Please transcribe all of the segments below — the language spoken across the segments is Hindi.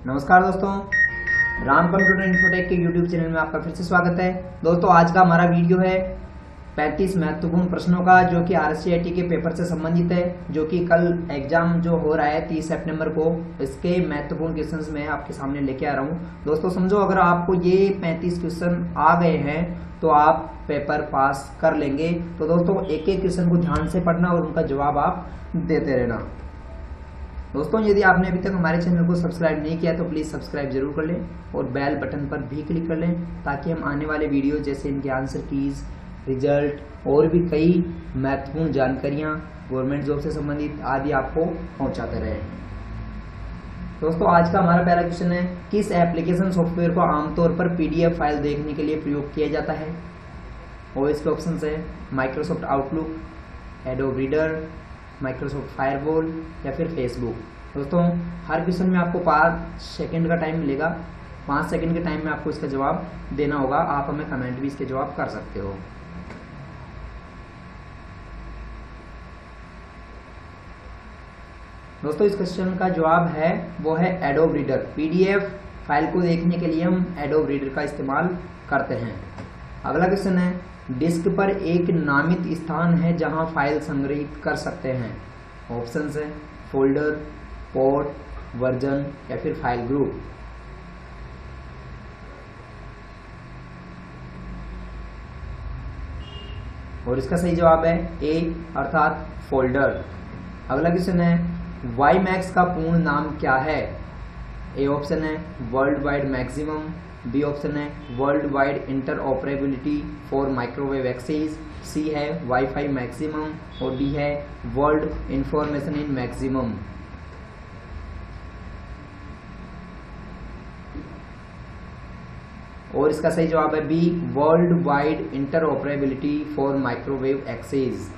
नमस्कार दोस्तों, राम कंप्यूटर इन्फोटेक के यूट्यूब चैनल में आपका फिर से स्वागत है। दोस्तों आज का हमारा वीडियो है 35 महत्वपूर्ण प्रश्नों का, जो कि RCIT के पेपर से संबंधित है, जो कि कल एग्जाम जो हो रहा है 30 सितंबर को, इसके महत्वपूर्ण क्वेश्चंस मैं आपके सामने लेके आ रहा हूँ। दोस्तों समझो, अगर आपको ये 35 क्वेश्चन आ गए हैं तो आप पेपर पास कर लेंगे। तो दोस्तों एक एक क्वेश्चन को ध्यान से पढ़ना और उनका जवाब आप देते रहना। दोस्तों यदि आपने अभी तक हमारे चैनल को सब्सक्राइब नहीं किया तो प्लीज़ सब्सक्राइब जरूर कर लें और बेल बटन पर भी क्लिक कर लें, ताकि हम आने वाले वीडियो जैसे इनके आंसर कीज, रिजल्ट और भी कई महत्वपूर्ण जानकारियां गवर्नमेंट जॉब से संबंधित आदि आपको पहुंचाते रहें। दोस्तों आज का हमारा पहला क्वेश्चन है, किस एप्लीकेशन सॉफ्टवेयर को आमतौर पर PDF फाइल देखने के लिए प्रयोग किया जाता है? और इसके ऑप्शन है Microsoft outlook, adobe reader, Microsoft firewall या फिर फेसबुक। दोस्तों हर क्वेश्चन में आपको 5 सेकंड का टाइम मिलेगा। 5 सेकंड के टाइम में आपको इसका जवाब देना होगा। आप हमें कमेंट भी इसके जवाब कर सकते हो। दोस्तों इस क्वेश्चन का जवाब है वो है एडोब रीडर। PDF फाइल को देखने के लिए हम एडोब रीडर का इस्तेमाल करते हैं। अगला क्वेश्चन है, डिस्क पर एक नामित स्थान है जहां फाइल संग्रहित कर सकते हैं। ऑप्शंस है फोल्डर, पोर्ट, वर्जन या फिर फाइल ग्रुप। और इसका सही जवाब है ए अर्थात फोल्डर। अगला क्वेश्चन है, वाईमैक्स का पूर्ण नाम क्या है? ए ऑप्शन है world wide maximum, B option है world wide interoperability for microwave access, C है वाईफाई मैक्सिमम और डी है वर्ल्ड इंफॉर्मेशन इन मैक्सिमम। और इसका सही जवाब है B world wide interoperability for microwave access.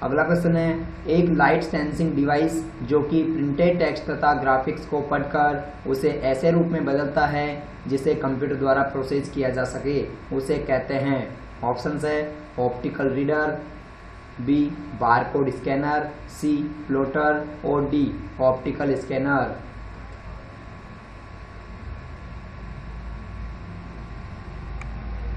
अगला क्वेश्चन है, एक लाइट सेंसिंग डिवाइस जो कि प्रिंटेड टेक्स्ट तथा ग्राफिक्स को पढ़कर उसे ऐसे रूप में बदलता है जिसे कंप्यूटर द्वारा प्रोसेस किया जा सके, उसे कहते हैं। ऑप्शंस है optical reader, B barcode scanner, C plotter और डी ऑप्टिकल स्कैनर।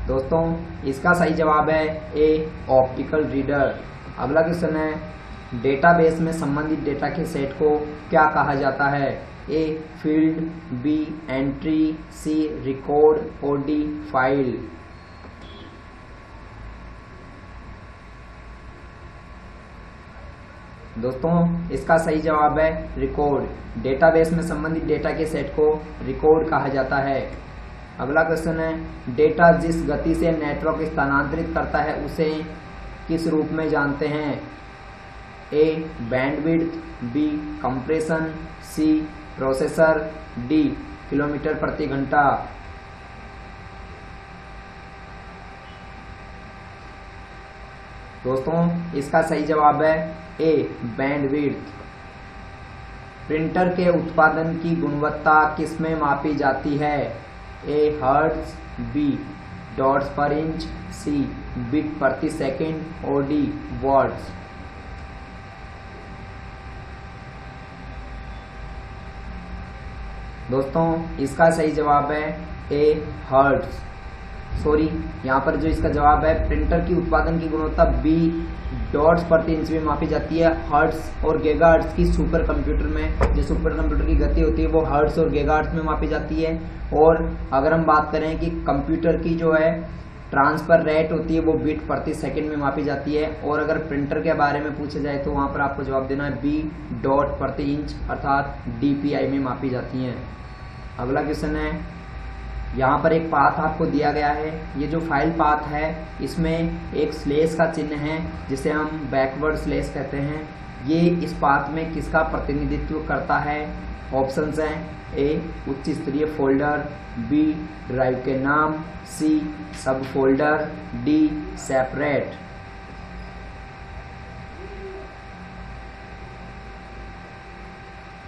दोस्तों इसका सही जवाब है ए ऑप्टिकल रीडर। अगला क्वेश्चन है, डेटाबेस में संबंधित डेटा के सेट को क्या कहा जाता है? A field, B entry, C record और डी फाइल। दोस्तों इसका सही जवाब है रिकॉर्ड। डेटाबेस में संबंधित डेटा के सेट को रिकॉर्ड कहा जाता है। अगला क्वेश्चन है, डेटा जिस गति से नेटवर्क स्थानांतरित करता है उसे किस रूप में जानते हैं? ए बैंडविड्थ, बी कंप्रेशन, सी प्रोसेसर, डी किलोमीटर प्रति घंटा। दोस्तों इसका सही जवाब है ए बैंडविड्थ। प्रिंटर के उत्पादन की गुणवत्ता किसमें मापी जाती है? ए हर्ट्ज, बी डॉट्स पर इंच, सी बिट प्रति सेकंड और डी वॉट्स। दोस्तों इसका सही जवाब है ए हर्ट्ज। सॉरी, यहाँ पर जो इसका जवाब है, प्रिंटर की उत्पादन की गुणवत्ता बी डॉट्स प्रति इंच में मापी जाती है। हर्ट्ज और गीगाहर्ट्ज की सुपर कंप्यूटर में, जो सुपर कंप्यूटर की गति होती है वो हर्ट्ज और गीगाहर्ट्ज में मापी जाती है। और अगर हम बात करें कि कंप्यूटर की जो है ट्रांसफर रेट होती है वो बिट प्रति सेकंड में मापी जाती है। और अगर प्रिंटर के बारे में पूछा जाए तो वहाँ पर आपको जवाब देना है बी डॉट प्रति इंच अर्थात DPI में मापी जाती हैं। अगला क्वेश्चन है, यहाँ पर एक पाथ आपको दिया गया है। ये जो फाइल पाथ है इसमें एक स्लेश का चिन्ह है जिसे हम बैकवर्ड स्लेश कहते हैं। ये इस पाथ में किसका प्रतिनिधित्व करता है? ऑप्शंस हैं ए उच्च स्तरीय फोल्डर, बी ड्राइव के नाम, सी सब फोल्डर, डी सेपरेट।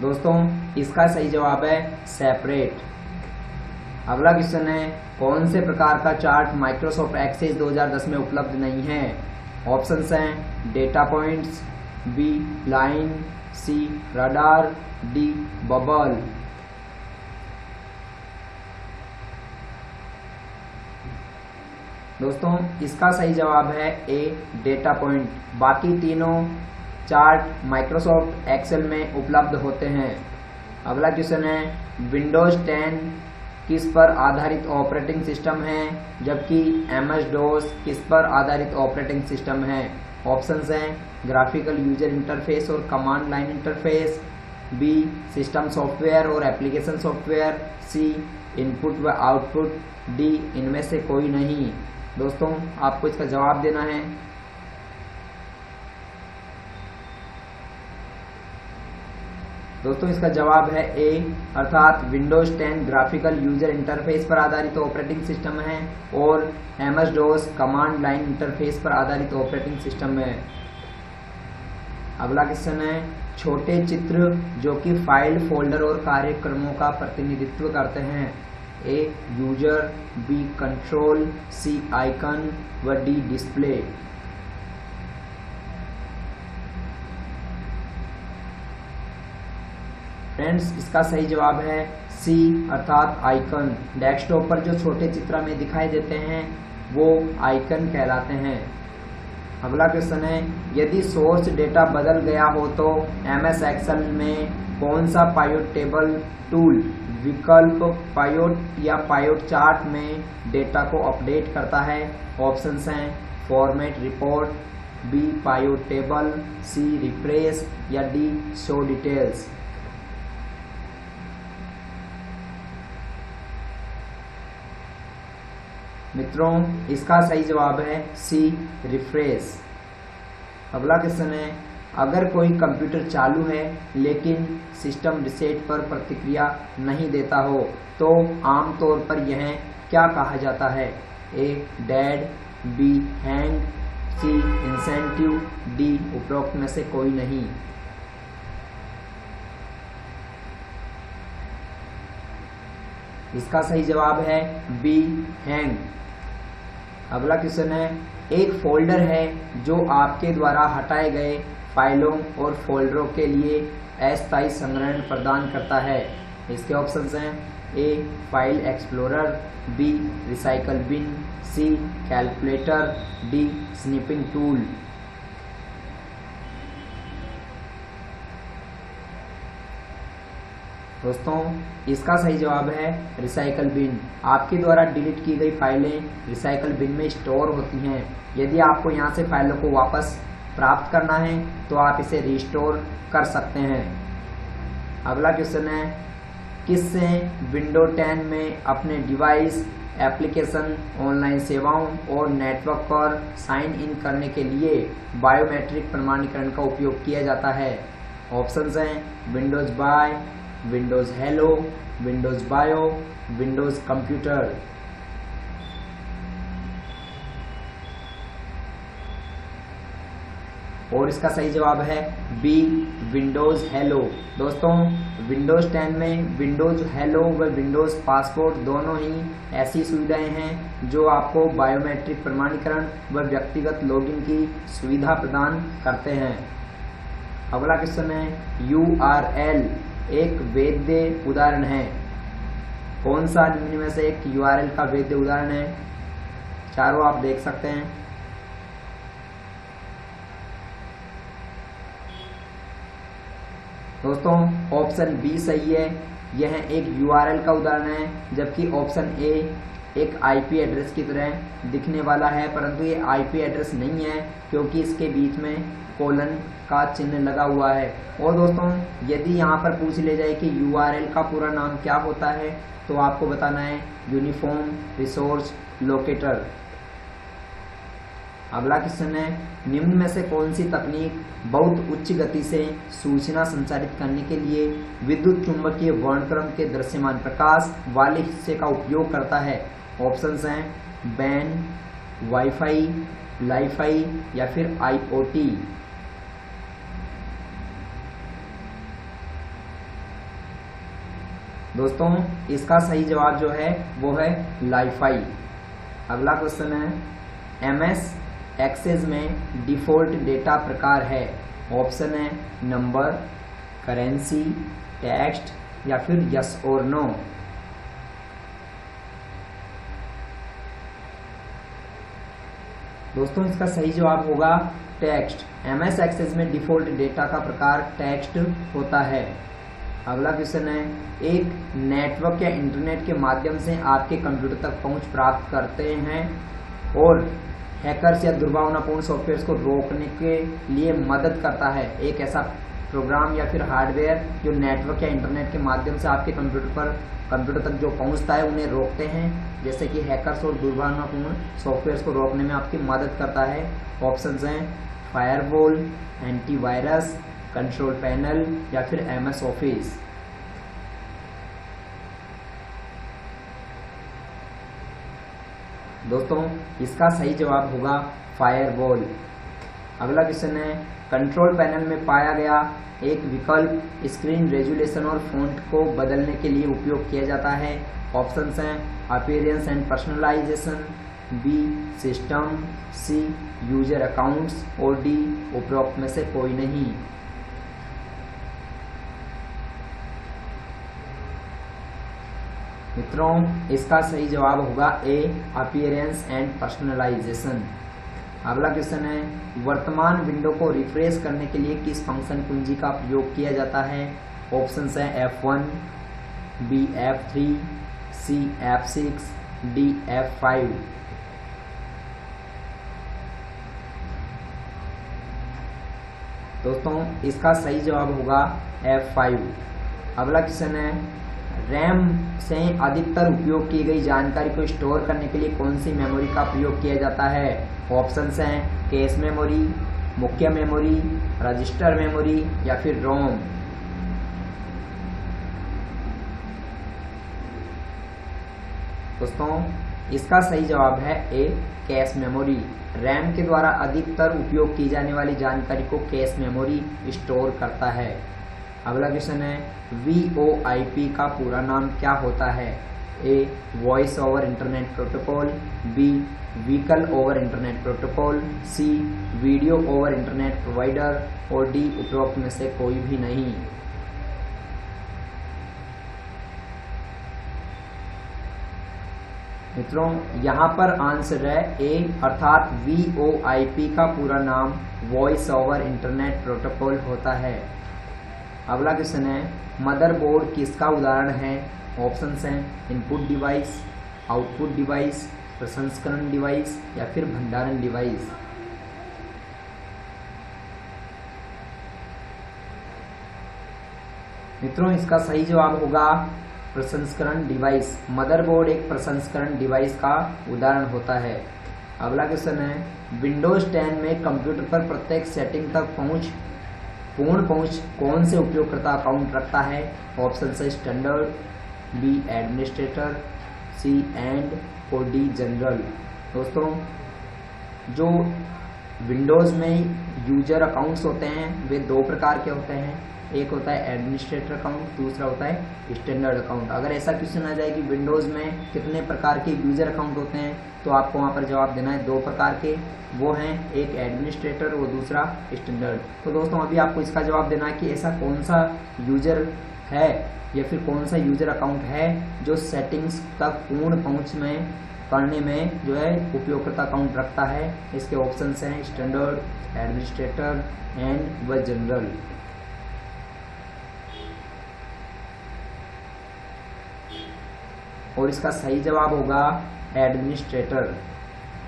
दोस्तों इसका सही जवाब है सेपरेट। अगला क्वेश्चन है, कौन से प्रकार का चार्ट माइक्रोसॉफ्ट एक्सेस 2010 में उपलब्ध नहीं है? ऑप्शंस हैं डेटा पॉइंट्स, बी लाइन, सी रडार, डी बबल। दोस्तों इसका सही जवाब है ए, डेटा पॉइंट। बाकी तीनों चार्ट माइक्रोसॉफ्ट एक्सेल में उपलब्ध होते हैं। अगला क्वेश्चन है, विंडोज 10 किस पर आधारित ऑपरेटिंग सिस्टम है, जबकि MS DOS किस पर आधारित ऑपरेटिंग सिस्टम है। ऑप्शंस हैं ग्राफिकल यूजर इंटरफेस और command line interface, B system software और एप्लीकेशन सॉफ्टवेयर, सी इनपुट व आउटपुट, डी इनमें से कोई नहीं। दोस्तों आपको इसका जवाब देना है। दोस्तों इसका जवाब है ए, अर्थात विंडोज 10 ग्राफिकल यूजर इंटरफेस पर आधारित ऑपरेटिंग सिस्टम है और MS DOS command line interface पर आधारित ऑपरेटिंग सिस्टम है। अगला क्वेश्चन है, छोटे चित्र जो कि फाइल, फोल्डर और कार्यक्रमों का प्रतिनिधित्व करते हैं। A user, B control, C icon व डी डिस्प्ले। फ्रेंड्स इसका सही जवाब है सी, अर्थात आइकन। डेस्कटॉप पर जो छोटे चित्र में दिखाई देते हैं वो आइकन कहलाते हैं। अगला क्वेश्चन है, यदि सोर्स डेटा बदल गया हो तो MS एक्सेल में कौन सा पायोट टेबल टूल विकल्प पायोट या पायोट चार्ट में डेटा को अपडेट करता है। ऑप्शंस हैं फॉर्मेट रिपोर्ट, बी पायोट टेबल, सी रिफ्रेश या डी शो डिटेल्स। मित्रों इसका सही जवाब है सी रिफ्रेश। अगला क्वेश्चन है, अगर कोई कंप्यूटर चालू है लेकिन सिस्टम रीसेट पर प्रतिक्रिया नहीं देता हो तो आमतौर पर यह क्या कहा जाता है। A dead, B hang, C incentive, D उपरोक्त में से कोई नहीं। इसका सही जवाब है बी हैंग। अगला क्वेश्चन है, एक फोल्डर है जो आपके द्वारा हटाए गए फाइलों और फोल्डरों के लिए अस्थायी संग्रहण प्रदान करता है। इसके ऑप्शंस हैं A file explorer, B recycle bin, C calculator, D snipping tool. दोस्तों इसका सही जवाब है रिसाइकल बिन। आपके द्वारा डिलीट की गई फाइलें रिसाइकल बिन में स्टोर होती हैं। यदि आपको यहां से फाइलों को वापस प्राप्त करना है तो आप इसे रिस्टोर कर सकते हैं। अगला क्वेश्चन है, किससे विंडो 10 में अपने डिवाइस, एप्लीकेशन, ऑनलाइन सेवाओं और नेटवर्क पर साइन इन करने के लिए बायोमेट्रिक प्रमाणीकरण का उपयोग किया जाता है। ऑप्शंस हैं Windows bye, Windows hello, Windows bio, Windows computer. और इसका सही जवाब है बी विंडोज हेलो। दोस्तों विंडोज 10 में विंडोज हेलो व विंडोज पासपोर्ट दोनों ही ऐसी सुविधाएं हैं जो आपको बायोमेट्रिक प्रमाणीकरण व व्यक्तिगत लॉगिन की सुविधा प्रदान करते हैं। अगला क्वेश्चन है, URL एक वैध उदाहरण है। कौन सा निम्न में से एक URL का वैध उदाहरण है। चारों आप देख सकते हैं। दोस्तों ऑप्शन बी सही है, यह एक URL का उदाहरण है, जबकि ऑप्शन ए एक IP एड्रेस की तरह दिखने वाला है, परंतु ये IP एड्रेस नहीं है क्योंकि इसके बीच में कोलन का चिन्ह लगा हुआ है। और दोस्तों यदि यहाँ पर पूछ ले जाए कि URL का पूरा नाम क्या होता है तो आपको बताना है यूनिफॉर्म रिसोर्स लोकेटर। अगला क्वेश्चन है, निम्न में से कौन सी तकनीक बहुत उच्च गति से सूचना संचारित करने के लिए विद्युत चुंबकीय वर्णक्रम के दृश्यमान प्रकाश वाले हिस्से का उपयोग करता है। ऑप्शंस हैं बैन, वाईफाई, लाईफाई या फिर IoT। दोस्तों इसका सही जवाब जो है वो है लाईफाई। अगला क्वेश्चन है, MS एक्सेस में डिफ़ॉल्ट डेटा प्रकार है। ऑप्शन है नंबर, करेंसी, टेक्स्ट या फिर यस और नो। दोस्तों इसका सही जवाब होगा टेक्स्ट। MS एक्सेस में डिफॉल्ट डेटा का प्रकार टेक्स्ट होता है। अगला क्वेश्चन है, एक नेटवर्क या इंटरनेट के माध्यम से आपके कंप्यूटर तक पहुंच प्राप्त करते हैं और हैकर्स या दुर्भावनापूर्ण सॉफ्टवेयर को रोकने के लिए मदद करता है। एक ऐसा प्रोग्राम या फिर हार्डवेयर जो नेटवर्क या इंटरनेट के माध्यम से आपके कंप्यूटर तक जो पहुंचता है उन्हें रोकते हैं, जैसे कि हैकर्स और दुर्भावनापूर्ण सॉफ्टवेयर को रोकने में आपकी मदद करता है। ऑप्शंस हैं फायरवॉल, एंटीवायरस, कंट्रोल पैनल या फिर MS ऑफिस। दोस्तों इसका सही जवाब होगा फायरवॉल। अगला क्वेश्चन है, कंट्रोल पैनल में पाया गया एक विकल्प स्क्रीन रेजुलेशन और फॉन्ट को बदलने के लिए उपयोग किया जाता है। ऑप्शंस हैं appearance and personalization, B system, C user accounts और डी उपरोक्त में से कोई नहीं। मित्रों इसका सही जवाब होगा ए अपीयरेंस एंड पर्सनलाइजेशन। अगला क्वेश्चन है, वर्तमान विंडो को रिफ्रेश करने के लिए किस फंक्शन कुंजी का प्रयोग किया जाता है। ऑप्शंस हैं F1, B F3, C F6, D F5। दोस्तों इसका सही जवाब होगा F5। अगला क्वेश्चन है, रैम से अधिकतर उपयोग की गई जानकारी को स्टोर करने के लिए कौन सी मेमोरी का प्रयोग किया जाता है। ऑप्शंस हैं कैश मेमोरी, मुख्य मेमोरी, रजिस्टर मेमोरी या फिर रोम। दोस्तों इसका सही जवाब है ए कैश मेमोरी। रैम के द्वारा अधिकतर उपयोग की जाने वाली जानकारी को कैश मेमोरी स्टोर करता है। अगला क्वेश्चन है, VoIP का पूरा नाम क्या होता है। A voice over internet protocol, B vehicle over internet protocol, C video over internet provider और डी उपरोक्त में से कोई भी नहीं। मित्रों यहाँ पर आंसर है ए अर्थात VoIP का पूरा नाम वॉइस ओवर इंटरनेट प्रोटोकॉल होता है। अगला क्वेश्चन है, मदरबोर्ड किसका उदाहरण है। ऑप्शंस हैं इनपुट डिवाइस, आउटपुट डिवाइस, प्रसंस्करण डिवाइस या फिर भंडारण डिवाइस। मित्रों इसका सही जवाब होगा प्रसंस्करण डिवाइस। मदरबोर्ड एक प्रसंस्करण डिवाइस का उदाहरण होता है। अगला क्वेश्चन है, विंडोज 10 में कंप्यूटर पर प्रत्येक सेटिंग तक पूर्ण पहुंच कौन से उपयोगकर्ता अकाउंट रखता है। ऑप्शन है standard, B administrator, C and और डी जनरल। दोस्तों जो विंडोज में यूजर अकाउंट्स होते हैं वे दो प्रकार के होते हैं। एक होता है एडमिनिस्ट्रेटर अकाउंट, दूसरा होता है स्टैंडर्ड अकाउंट। अगर ऐसा क्वेश्चन आ जाए कि विंडोज में कितने प्रकार के यूजर अकाउंट होते हैं तो आपको वहाँ पर जवाब देना है दो प्रकार के, वो हैं एक एडमिनिस्ट्रेटर और दूसरा स्टैंडर्ड। तो दोस्तों अभी आपको इसका जवाब देना है कि ऐसा कौन सा यूजर है या फिर कौन सा यूजर अकाउंट है जो सेटिंग्स तक पूर्ण पहुँच में करने में जो है उपयोगकर्ता अकाउंट रखता है। इसके ऑप्शंस हैं स्टैंडर्ड, एडमिनिस्ट्रेटर एंड व जनरल। और इसका सही जवाब होगा एडमिनिस्ट्रेटर।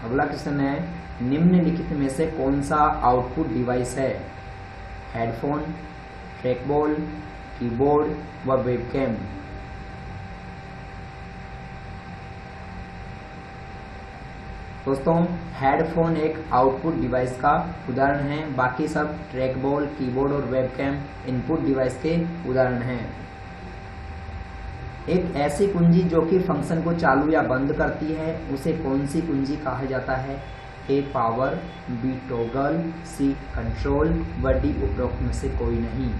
अगला क्वेश्चन है, निम्नलिखित में से कौन सा आउटपुट डिवाइस है। हेडफोन, ट्रैकबॉल, कीबोर्ड व वेबकैम। दोस्तों हेडफोन एक आउटपुट डिवाइस का उदाहरण है, बाकी सब ट्रैकबॉल, कीबोर्ड और वेबकैम इनपुट डिवाइस के उदाहरण हैं। एक ऐसी कुंजी जो कि फंक्शन को चालू या बंद करती है उसे कौन सी कुंजी कहा जाता है। A power, B toggle, C control व डी उपरोक्त में से कोई नहीं।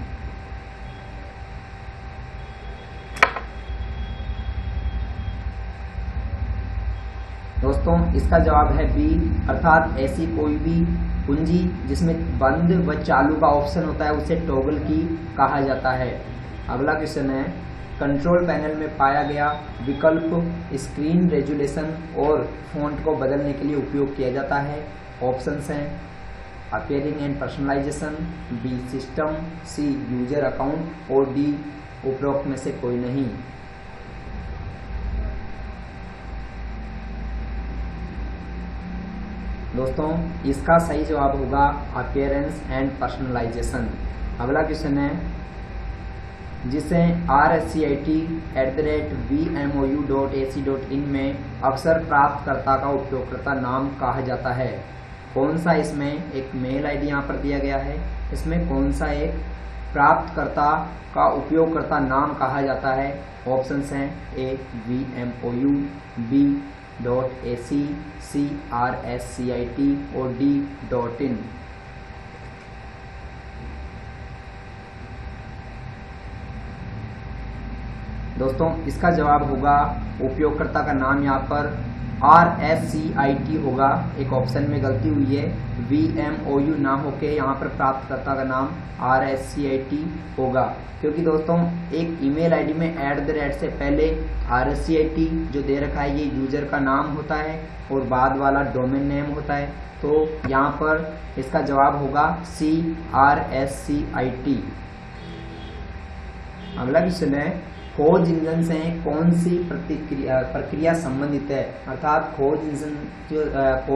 दोस्तों इसका जवाब है बी अर्थात ऐसी कोई भी कुंजी जिसमें बंद व चालू का ऑप्शन होता है उसे टॉगल की कहा जाता है। अगला क्वेश्चन है, कंट्रोल पैनल में पाया गया विकल्प स्क्रीन रेजुलेशन और फॉन्ट को बदलने के लिए उपयोग किया जाता है। ऑप्शंस हैं appearing and personalization, B system, C user account और डी उपरोक्त में से कोई नहीं। दोस्तों इसका सही जवाब होगा अपीयरेंस एंड पर्सनलाइजेशन। अगला क्वेश्चन है जिसे rcit@vmou.ac.in में अवसर प्राप्तकर्ता का उपयोगकर्ता नाम कहा जाता है। कौन सा इसमें एक मेल आईडी यहाँ पर दिया गया है, इसमें कौन सा एक प्राप्तकर्ता का उपयोगकर्ता नाम कहा जाता है? ऑप्शंस हैं ए vmou, बी .ac, सी rSCIT और डी .in। दोस्तों इसका जवाब होगा उपयोगकर्ता का नाम यहाँ पर rSCIT होगा। एक ऑप्शन में गलती हुई है, vmou ना होके यहाँ पर प्राप्तकर्ता का नाम rSCIT होगा, क्योंकि दोस्तों एक ईमेल आईडी में @ से पहले rSCIT जो दे रखा है ये यूजर का नाम होता है और बाद वाला डोमेन नेम होता है। तो यहाँ पर इसका जवाब होगा सी rSCIT। अगला क्वेश्चन है खोज इंजन से कौन सी प्रक्रिया संबंधित है? अर्थात खोज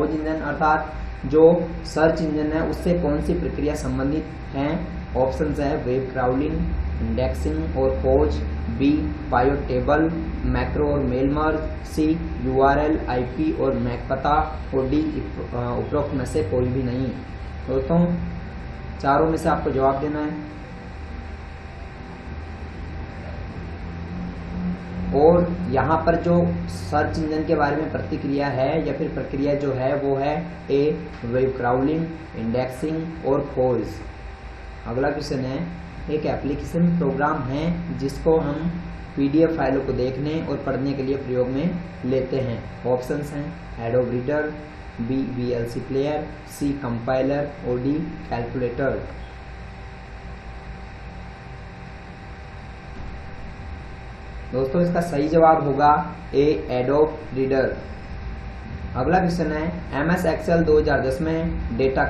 इंजन अर्थात जो सर्च इंजन है उससे कौन सी प्रक्रिया संबंधित है? ऑप्शंस है वेब क्राउलिंग, इंडेक्सिंग और खोज, बी बायो टेबल, मैक्रो और मेल मर्ज, सी URL, IP और मैक पता और डी उपरोक्त में से कोई भी नहीं। दोस्तों चारों में से आपको जवाब देना है और यहाँ पर जो सर्च इंजन के बारे में प्रतिक्रिया है या फिर प्रक्रिया जो है वो है ए वेब क्राउलिंग, इंडेक्सिंग और खोज। अगला क्वेश्चन है एक एप्लीकेशन प्रोग्राम है जिसको हम PDF फाइलों को देखने और पढ़ने के लिए प्रयोग में लेते हैं। ऑप्शंस हैं Adobe reader, B VLC player, C compiler और डी कैलकुलेटर। दोस्तों इसका सही जवाब होगा ए एडोब रीडर। अगला क्वेश्चन है MS Excel 2010 में डेटा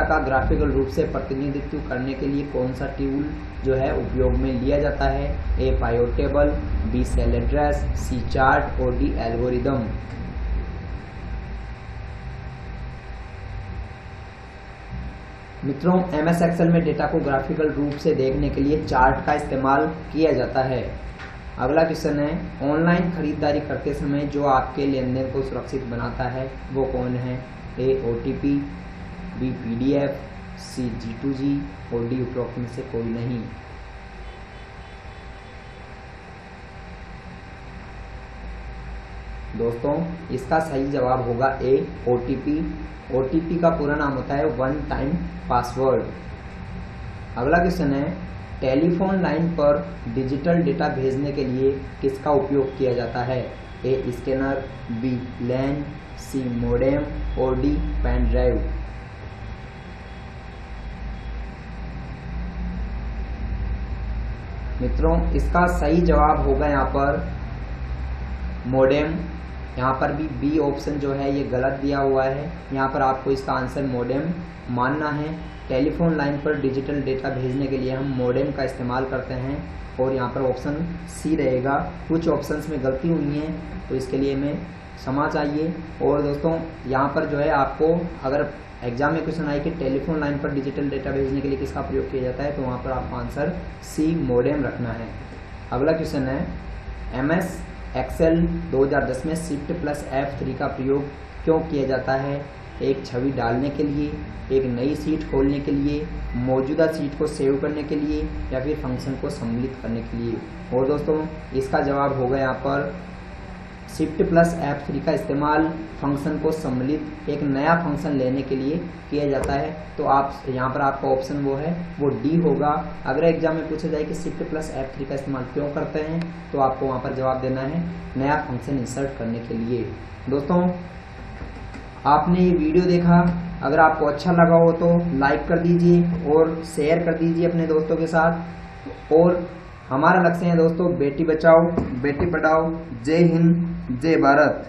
का ग्राफिकल रूप से प्रतिनिधित्व करने के लिए कौन सा टूल जो है उपयोग में लिया जाता है? A pivot table, B cell address, C chart और डी एल्गोरिदम। मित्रों MS Excel में डेटा को ग्राफिकल रूप से देखने के लिए चार्ट का इस्तेमाल किया जाता है। अगला क्वेश्चन है ऑनलाइन खरीदारी करते समय जो आपके लेन देन को सुरक्षित बनाता है वो कौन है? ए OTP, बी PDF, सी G2G और डी उपरोक्त में से कोई नहीं। दोस्तों इसका सही जवाब होगा ए OTP। OTP का पूरा नाम होता है वन टाइम पासवर्ड। अगला क्वेश्चन है टेलीफोन लाइन पर डिजिटल डेटा भेजने के लिए किसका उपयोग किया जाता है? ए स्कैनर, बी लैन, सी मोडेम और डी पेन ड्राइव। मित्रों इसका सही जवाब होगा यहाँ पर मोडेम। यहाँ पर भी बी ऑप्शन जो है ये गलत दिया हुआ है, यहाँ पर आपको इसका आंसर मोडेम मानना है। टेलीफोन लाइन पर डिजिटल डेटा भेजने के लिए हम मोडेम का इस्तेमाल करते हैं और यहाँ पर ऑप्शन सी रहेगा। कुछ ऑप्शंस में गलती हुई है तो इसके लिए हमें क्षमा चाहिए। और दोस्तों यहाँ पर जो है आपको अगर एग्जाम में क्वेश्चन आए कि टेलीफोन लाइन पर डिजिटल डेटा भेजने के लिए किसका प्रयोग किया जाता है तो वहाँ पर आपका आंसर सी मोडेम रखना है। अगला क्वेश्चन है MS Excel 2010 में Shift+F3 का प्रयोग क्यों किया जाता है? एक छवि डालने के लिए, एक नई शीट खोलने के लिए, मौजूदा शीट को सेव करने के लिए या फिर फंक्शन को सम्मिलित करने के लिए। और दोस्तों इसका जवाब होगा यहाँ पर Shift+F3 का इस्तेमाल फंक्शन को सम्मिलित एक नया फंक्शन लेने के लिए किया जाता है। तो आप यहाँ पर आपका ऑप्शन वो है वो डी होगा। अगर एग्जाम में पूछा जाए कि Shift+F3 का इस्तेमाल क्यों करते हैं तो आपको वहाँ पर जवाब देना है नया फंक्शन इंसर्ट करने के लिए। दोस्तों आपने ये वीडियो देखा, अगर आपको अच्छा लगा हो तो लाइक कर दीजिए और शेयर कर दीजिए अपने दोस्तों के साथ। और हमारा लक्ष्य है दोस्तों बेटी बचाओ बेटी पढ़ाओ। जय हिंद जय भारत।